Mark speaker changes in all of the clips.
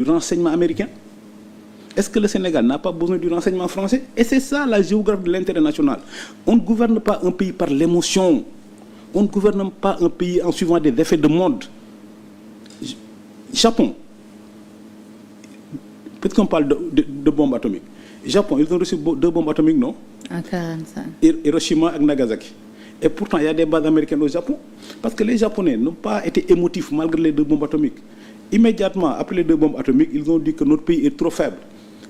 Speaker 1: du renseignement américain? Est-ce que le Sénégal n'a pas besoin du renseignement français? Et c'est ça la géographie de l'intérêt national. On ne gouverne pas un pays par l'émotion. On ne gouverne pas un pays en suivant des effets de mode. Japon. Peut-être qu'on parle de bombes atomiques. Japon, ils ont reçu 2 bombes atomiques, non?
Speaker 2: En 45.
Speaker 1: Hiroshima et Nagasaki. Et pourtant, il y a des bases américaines au Japon. Parce que les Japonais n'ont pas été émotifs malgré les 2 bombes atomiques. Immédiatement, après les 2 bombes atomiques, ils ont dit que notre pays est trop faible.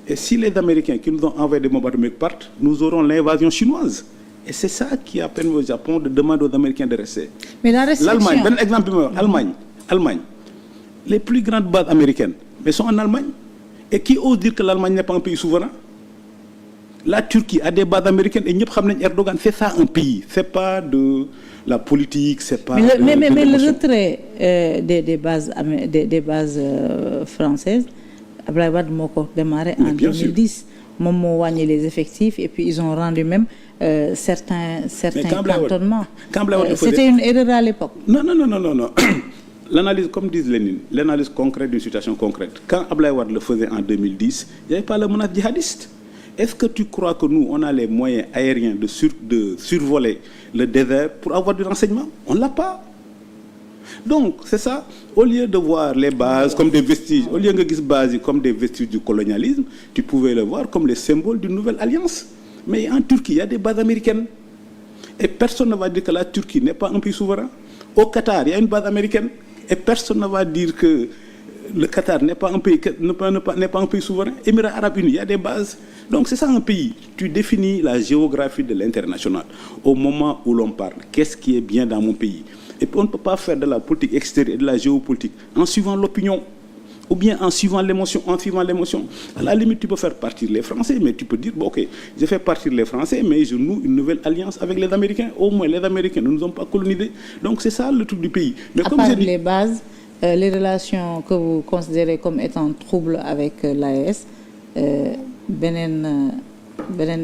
Speaker 1: Et si les Américains qui nous ont envoyé des bombes atomiques partent, nous aurons l'invasion chinoise. Et c'est ça qui a permis au Japon de demander aux Américains de rester.
Speaker 2: Mais la restriction...
Speaker 1: L'Allemagne, ben exemple, Allemagne. Les plus grandes bases américaines, mais sont en Allemagne. Et qui ose dire que l'Allemagne n'est pas un pays souverain? La Turquie a des bases américaines et Erdogan, c'est ça un pays. C'est pas de la politique, c'est pas...
Speaker 2: Mais le retrait des bases françaises, Abdoulaye Wade moo ko démarré en 2010. Moom moo wàññi les effectifs et puis ils ont rendu même certains cantonnements. C'était une erreur à l'époque.
Speaker 1: Non. L'analyse, comme disent Lénine, l'analyse concrète d'une situation concrète. Quand Abdoulaye Wade le faisait en 2010, il n'y avait pas la menace djihadiste. Est-ce que tu crois que nous, on a les moyens aériens de survoler le désert pour avoir du renseignement? On ne l'a pas. Donc, c'est ça. Au lieu de voir les bases comme des vestiges, au lieu de voir les bases comme des vestiges du colonialisme, tu pouvais le voir comme les symboles d'une nouvelle alliance. Mais en Turquie, il y a des bases américaines. Et personne ne va dire que la Turquie n'est pas un pays souverain. Au Qatar, il y a une base américaine. Et personne ne va dire que le Qatar n'est pas un pays souverain. Émirats arabes unis, il y a des bases. Donc c'est ça un pays. Tu définis la géographie de l'international. Au moment où l'on parle, qu'est-ce qui est bien dans mon pays? Et puis on ne peut pas faire de la politique extérieure et de la géopolitique en suivant l'opinion ou bien en suivant l'émotion. À la limite, tu peux faire partir les Français, mais tu peux dire, bon, ok, je fais partir les Français, mais je noue une nouvelle alliance avec les Américains. Au moins, les Américains ne nous ont pas colonisés. Donc c'est ça le truc du pays. Mais
Speaker 2: à
Speaker 1: comme
Speaker 2: part
Speaker 1: je dis,
Speaker 2: les bases, les relations que vous considérez comme étant troubles avec l'AES, benen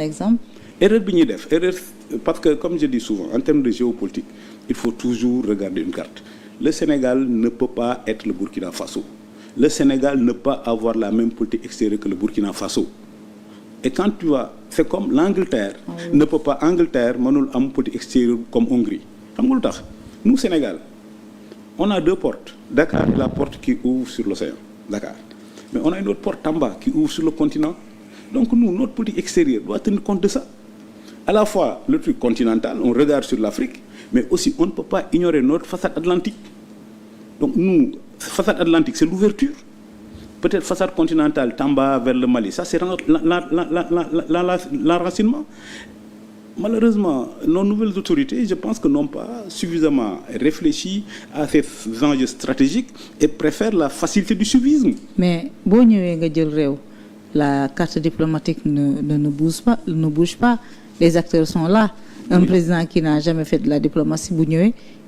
Speaker 2: exemple?
Speaker 1: Erreur, parce que comme je dis souvent, en termes de géopolitique, il faut toujours regarder une carte. Le Sénégal ne peut pas être le Burkina Faso. Le Sénégal ne peut pas avoir la même politique extérieure que le Burkina Faso. Et quand tu vas, c'est comme l'Angleterre ne peut pas, mënul am politique extérieure comme Hongrie. Nous, Sénégal, on a 2 portes. Dakar est la porte qui ouvre sur l'océan, Dakar. Mais on a une autre porte, Tamba, qui ouvre sur le continent. Donc nous, notre politique extérieure doit tenir compte de ça. À la fois, le truc continental, on regarde sur l'Afrique, mais aussi on ne peut pas ignorer notre façade atlantique. Donc nous, façade atlantique, c'est l'ouverture. Peut-être façade continentale, Tamba vers le Mali, ça c'est l'enracinement. Malheureusement, nos nouvelles autorités, je pense que n'ont pas suffisamment réfléchi à ces enjeux stratégiques et préfèrent la facilité du suivisme.
Speaker 2: Mais la carte diplomatique ne bouge pas. Les acteurs sont là. Un président qui n'a jamais fait de la diplomatie,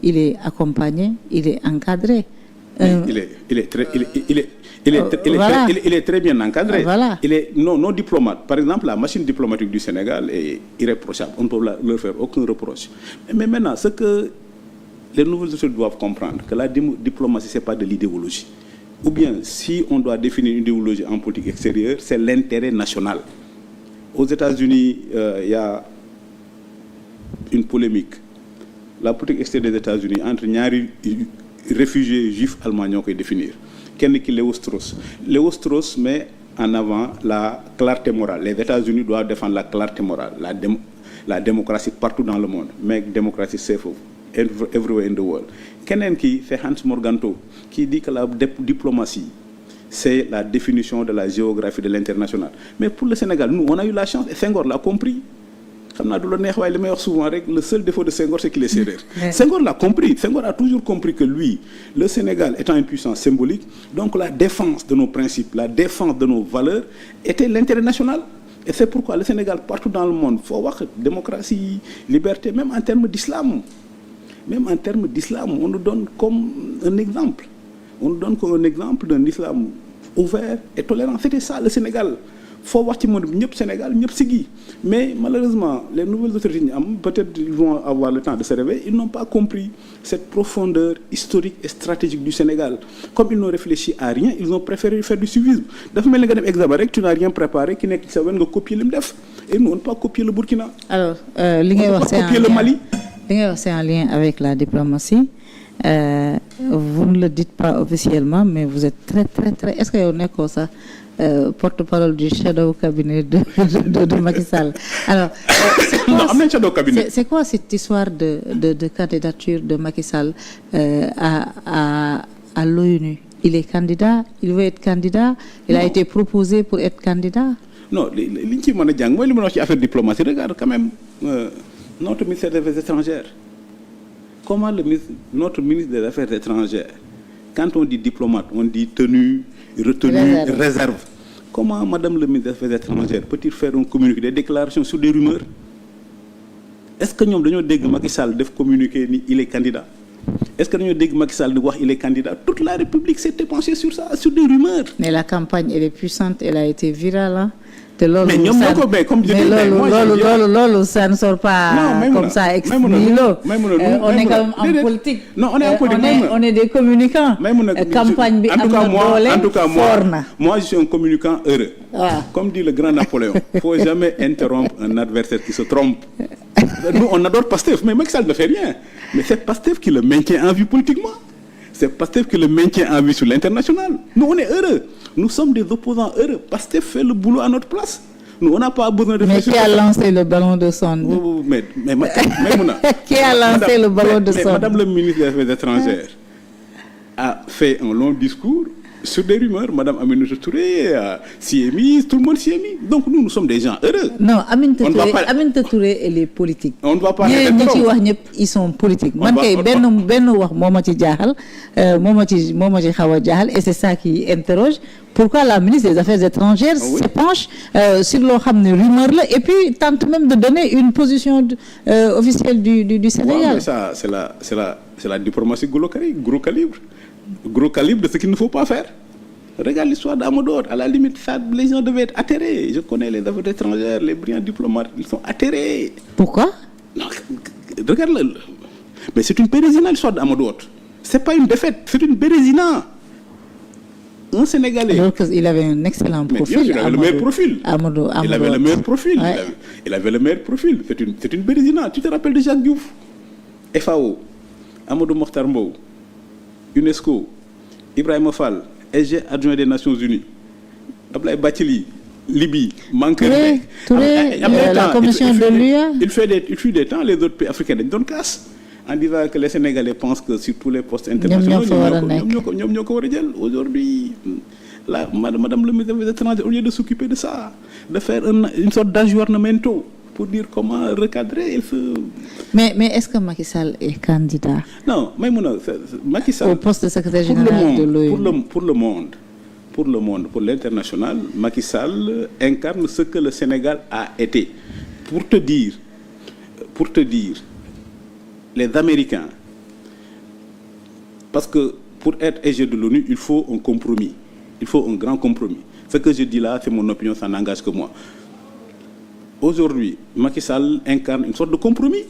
Speaker 2: il est accompagné, il est encadré.
Speaker 1: Il est très bien encadré.
Speaker 2: Voilà.
Speaker 1: Il est non diplomate. Par exemple, la machine diplomatique du Sénégal est irréprochable. On ne peut leur faire aucun reproche. Mais maintenant, ce que les nouvelles autorités doivent comprendre, que la diplomatie, ce n'est pas de l'idéologie. Ou bien, si on doit définir une idéologie en politique extérieure, c'est l'intérêt national. Aux États-Unis, il y a une polémique. La politique extérieure des États-Unis entre ñaari réfugiés juifs allemands ñoo koy définir. Kenn ki Léo Strauss met en avant la clarté morale. Les États-Unis doivent défendre la clarté morale, la démocratie partout dans le monde. Make democracy safe everywhere in the world. Keneen ki c'est Hans Morgenthau qui dit que la diplomatie c'est la définition de la géographie de l'international. Mais pour le Sénégal, nous, on a eu la chance, et Senghor l'a compris. Souvent, le seul défaut de Senghor, c'est qu'il est sérieux. Senghor l'a compris. Senghor a toujours compris que lui, le Sénégal étant une puissance symbolique, donc la défense de nos principes, la défense de nos valeurs était l'intérêt national. Et c'est pourquoi le Sénégal, partout dans le monde, il faut avoir démocratie, liberté, même en termes d'islam. Même en termes d'islam, on nous donne comme un exemple. On nous donne comme un exemple d'un islam ouvert et tolérant. C'était ça le Sénégal. foo wax ci monde bi ñëpp Sénégal ñëpp siggi mais malheureusement les nouvelles autorités ñu am peut-être ils vont avoir le temps de se réveiller, ils n'ont pas compris cette profondeur historique et stratégique du Sénégal. Comme ils n'ont réfléchi à rien, ils ont préféré faire du suivisme. dafa mel ni nga dem examen rek tu n'as rien préparé ki nekk ci sa wen nga copier li mu def et nous on ne pas copier le Burkina.
Speaker 2: Alors li ngay wax c'est en lien avec la diplomatie. Vous ne le dites pas officiellement mais vous êtes très est-ce que yow nekkoo sax porte-parole du shadow cabinet de Macky Sall. Alors c'est quoi cette histoire de candidature de Macky Sall à l'ONU? Il est candidat, il veut être candidat, il a été proposé pour être candidat.
Speaker 1: Non, li ñu ci mën a jàng mooy li ma wax ci affaire diplomatie. Regarde quand même notre ministère des Affaires étrangères. Comment notre ministre des Affaires étrangères, quand on dit diplomate, on dit tenue, retenue, réserve. Comment madame le ministre des Affaires étrangères peut-il faire un communiqué, des déclarations sur des rumeurs? Est-ce que ñoom dañoo dégg Macky Sall def communiqué ni il est candidat? Est-ce que dañoo dégg Macky Sall di wax il est candidat? Toute la République s'était penchée sur ça, sur des rumeurs.
Speaker 2: Mais la campagne elle est puissante, elle a été virale, hein? Mais
Speaker 1: ñoom ñoo ko béy comme je dis.
Speaker 2: loolu ça ne sort pas comme ça ex nihilo. On est quand même en politique.
Speaker 1: Non, on est en politique.
Speaker 2: On est des communicants. Campagne bi am na doole.
Speaker 1: En tout cas moi je suis un communicant heureux. Comme dit le grand Napoléon, faut jamais interrompre un adversaire qui se trompe. Nous on adore Pastef mais Macky Sall ne fait rien. Mais c'est Pastef qui le maintient en vie politiquement. C'est Pastef qui le maintient en vie sur l'international. Nous on est heureux. Nous sommes des opposants heureux. Pastef fait le boulot à notre place. Nous, on n'a pas besoin de...
Speaker 2: Mais qui a lancé le ballon de sonde?
Speaker 1: Qui
Speaker 2: a lancé le ballon de sonde?
Speaker 1: Madame le ministre des Affaires étrangères a fait un long discours sur des rumeurs. Madame Aminata Touré s'y est mise, tout le monde s'y est mis. Donc nous sommes des gens heureux.
Speaker 2: Non, Aminata Touré, elle est politique.
Speaker 1: On ne va pas
Speaker 2: ils sont politiques. Man kay benn wax moo ma ci jaaxal, moo ma ci xaw a jaaxal et c'est ça qui interroge. Pourquoi la ministre des Affaires étrangères se penche sur loo xam ne rumeur la et puis tente même de donner une position officielle du Sénégal.
Speaker 1: Ouais, mais ça c'est la diplomatie gros calibre de ce qu'il ne faut pas faire. Regarde l'histoire d'Amador. À la limite, ça, les gens devaient être atterrés. Je connais les affaires étrangères, les brillants diplomates, ils sont atterrés.
Speaker 2: Pourquoi?
Speaker 1: Non, regarde-le. Mais c'est une bérésina l'histoire d'Amador. C'est pas une défaite, c'est une bérésina. Un Sénégalais.
Speaker 2: Alors qu'il avait un excellent profil.
Speaker 1: Il avait le meilleur profil.
Speaker 2: Amadou.
Speaker 1: Il avait le meilleur profil. Ouais. Il avait le meilleur profil. C'est une bérésina. Tu te rappelles de Jacques Diouf? FAO, Amadou Mokhtar Mbow, UNESCO, Ibrahima Fall, SG adjoint des Nations Unies, Ablaye Bathily, Libye, Mankeur.
Speaker 2: La commission de l'UA.
Speaker 1: Il fut des temps, les autres pays africains dañ doon casse en disant que les Sénégalais pensent que sur tous les postes internationaux ñoom ñoo ko war a jël. Aujourd'hui madame le ministre des Affaires étrangères, au lieu de s'occuper de ça, de faire une sorte d'aggiornamento pour dire comment recadrer.
Speaker 2: Mais est-ce que Macky Sall est candidat?
Speaker 1: Non, Macky Sall
Speaker 2: au poste de secrétaire général de l'ONU.
Speaker 1: Pour le monde, pour l'international, Macky Sall incarne ce que le Sénégal a été. Pour te dire, les Américains, parce que pour être EG de l'ONU, il faut un compromis. Il faut un grand compromis. Ce que je dis là, c'est mon opinion, ça n'engage que moi. Aujourd'hui, Macky Sall incarne une sorte de compromis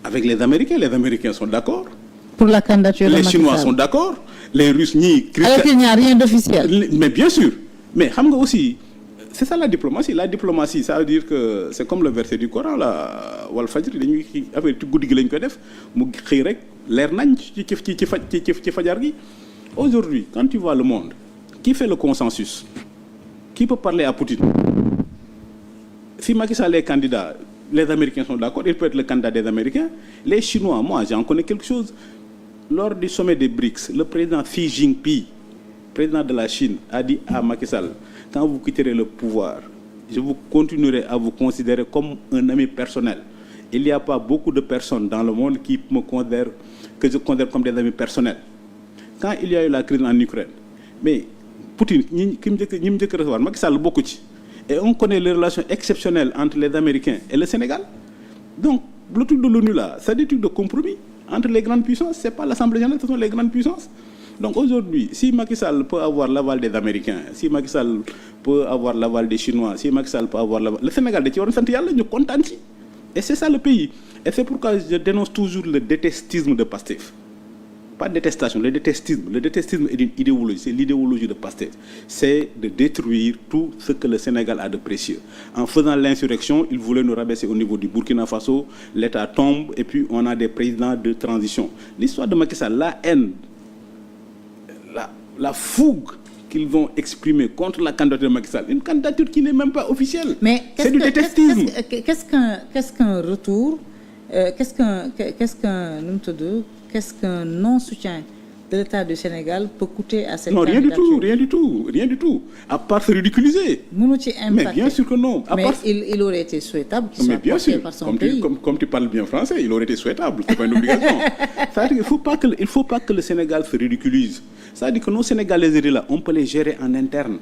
Speaker 1: avec les Américains. Les Américains sont d'accord.
Speaker 2: Pour la candidature de Macky Sall.
Speaker 1: Les Chinois sont d'accord. Les Russes
Speaker 2: alors qu'il n'y a rien d'officiel.
Speaker 1: Mais bien sûr. Mais xam nga aussi, c'est ça la diplomatie. La diplomatie, ça veut dire que c'est comme le verset du Coran là, wal fajr dañuy affaire ci guddi gi lañ koy def mu xëy rek leer nañ ci fajar gi. Aujourd'hui, quand tu vois le monde, qui fait le consensus? Qui peut parler à Poutine? Si Macky Sall est candidat, les Américains sont d'accord, il peut être le candidat des Américains. Les Chinois, moi j'en connais quelque chose. Lors du sommet des BRICS, le président Xi Jinping, président de la Chine, a dit à Macky Sall, quand vous quitterez le pouvoir, je vous continuerai à vous considérer comme un ami personnel. Il n'y a pas beaucoup de personnes dans le monde que je considère comme des amis personnels. Quand il y a eu la crise en Ukraine, mais Poutine, ñi mu njëkk recevoir, Macky Sall bokku ci. Et on connaît les relations exceptionnelles entre les Américains et le Sénégal. Donc, le truc de l'ONU là, c'est des trucs de compromis entre les grandes puissances. C'est pas l'Assemblée générale, ce sont les grandes puissances. Donc aujourd'hui, si Macky Sall peut avoir l'aval des Américains, si Macky Sall peut avoir l'aval des Chinois, si Macky Sall peut avoir l'aval... Le Sénégal, da ci war a sant Yàlla ñu kontaan ci. Et c'est ça le pays. Et c'est pourquoi je dénonce toujours le détestisme de Pastef. Pas détestation, le détestisme. Le détestisme est une idéologie, c'est l'idéologie de Pastef. C'est de détruire tout ce que le Sénégal a de précieux. En faisant l'insurrection, ils voulaient nous rabaisser au niveau du Burkina Faso, l'État tombe et puis on a des présidents de transition. L'histoire de Macky Sall, la haine, la fougue qu'ils vont exprimer contre la candidature de Macky Sall, une candidature qui n'est même pas officielle.
Speaker 2: Mais
Speaker 1: c'est du détestisme.
Speaker 2: Qu'est-ce qu'un retour, qu'est-ce qu'un non-soutien de l'État du Sénégal peut coûter à cette candidature?
Speaker 1: Non, rien du tout. À part se ridiculiser. Mais bien sûr que non.
Speaker 2: Il aurait été souhaitable qu'il soit porté par son pays.
Speaker 1: Comme tu parles bien français, il aurait été souhaitable. C'est pas une obligation. C'est-à-dire qu'il ne faut pas que le Sénégal se ridiculise. C'est-à-dire que nos Sénégalais là, on peut les gérer en interne.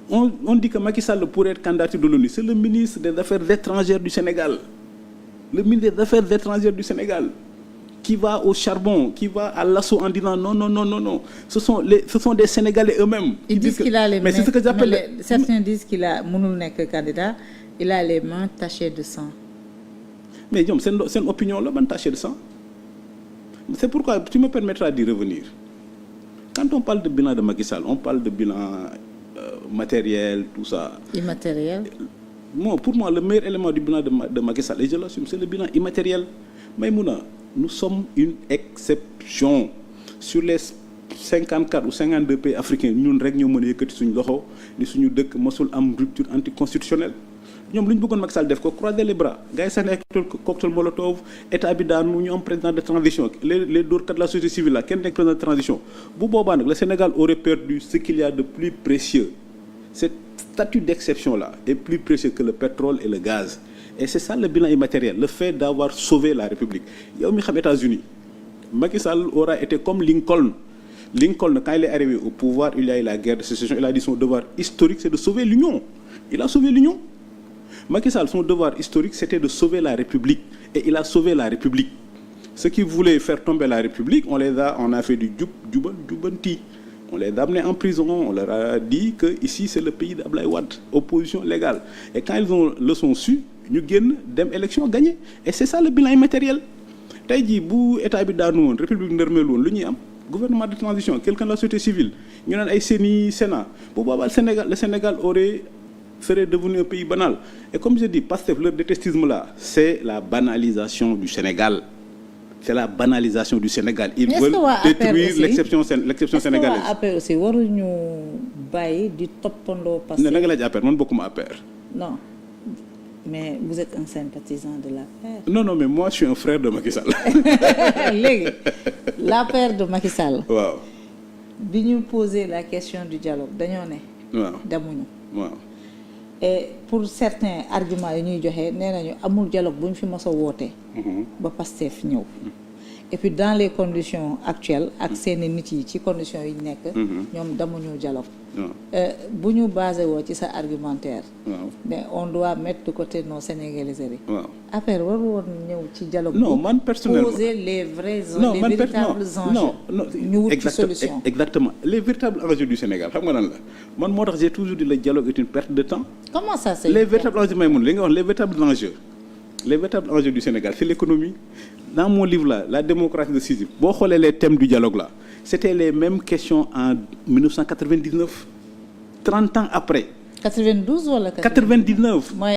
Speaker 1: On dit que Macky Sall pourrait être candidat de l'ONU. C'est le ministre des Affaires étrangères du Sénégal. Le ministre des Affaires étrangères du Sénégal qui va au charbon, qui va à l'assaut en disant non. Ce sont des Sénégalais eux-mêmes.
Speaker 2: Ils disent qu'il a les mains...
Speaker 1: Mais c'est ce que j'appelle...
Speaker 2: Certains disent qu'il a... Mounoul n'est que candidat. Il a les mains tachées de sang.
Speaker 1: Mais c'est une opinion là, tachée de sang. C'est pourquoi tu me permettras d'y revenir. Quand on parle de bilan de Macky Sall, on parle de bilan matériel, tout ça.
Speaker 2: Immatériel.
Speaker 1: Pour moi, le meilleur élément du bilan de Macky Sall, et je l'assume, c'est le bilan immatériel. Maïmouna, nous sommes une exception. Sur les 54 ou 52 pays africains, nous avons une rupture anticonstitutionnelle. Nous avons croiser les bras. Cocktail Molotov, État nous avons un président de transition. Les cadres de la société civile, là, quel est le président de transition? Le Sénégal aurait perdu ce qu'il y a de plus précieux. Cet statut d'exception-là est plus précieux que le pétrole et le gaz. Et c'est ça le bilan immatériel, le fait d'avoir sauvé la République. Il y a aux États-Unis. Macky Sall aura été comme Lincoln. Lincoln, quand il est arrivé au pouvoir, il y a eu la guerre de sécession. Il a dit son devoir historique, c'est de sauver l'Union. Il a sauvé l'Union. Macky Sall, son devoir historique, c'était de sauver la République. Et il a sauvé la République. Ceux qui voulaient faire tomber la République, on a fait du djubanti. On les a amenés en prison, on leur a dit que ici c'est le pays d'Ablaye Wade, opposition légale. Et quand ils le sont su, nous gagnons des élections gagnées. Et c'est ça le bilan immatériel. Taïdi, bu État bidanoun, République Nermeloun, l'Union, gouvernement de transition, quelqu'un de la société civile, nous avons un Sénat. Le Sénégal serait devenu un pays banal. Et comme je dis, Pastef, leur détestisme là, c'est la banalisation du Sénégal. C'est la banalisation du Sénégal. Ils veulent détruire l'exception sénégalaise.
Speaker 2: Après aussi, waruñu bàyyi di toppandoo Pastef.
Speaker 1: Ne nga laaj APR, man bokkuma APR.
Speaker 2: Non, mais vous êtes un sympathisant de l'APR.
Speaker 1: Non, mais moi je suis un frère de Macky Sall.
Speaker 2: Léegi l'APR de Macky Sall.
Speaker 1: Waaw.
Speaker 2: Bi ñu poser la question du dialogue dañoo ne.
Speaker 1: Waaw.
Speaker 2: Demuñu.
Speaker 1: Waaw.
Speaker 2: Et pour certains arguments yi ñuy joxe nee nañu amul dialogue bu ñu fi mos a woote. ba Pastef ñëw. Et puis dans les conditions actuelles ak seeni nit yi ci conditions yi nekk. ñoom demuñu dialogue. bu ñu basé woo ci sa argumentaire. mais on doit mettre de côté nos sénégaliseries. Après waru woon ñëw ci dialogue.
Speaker 1: Non, man personnellement
Speaker 2: poser les véritables enjeux. ñu wut ci solution.
Speaker 1: Exactement. Les véritables enjeux du Sénégal xam nga nan la man moo tax j'ai toujours dit le dialogue est une perte de temps.
Speaker 2: Comment ça c'est?
Speaker 1: Les véritables enjeux may mun li nga wax les véritables enjeux du Sénégal c'est l'économie. Dans mon livre là, La démocratie de Sisyphe, boo xoolee les thèmes du dialogue là, c'était les mêmes questions en 1999, 30 ans après.
Speaker 2: 92 wala
Speaker 1: 99.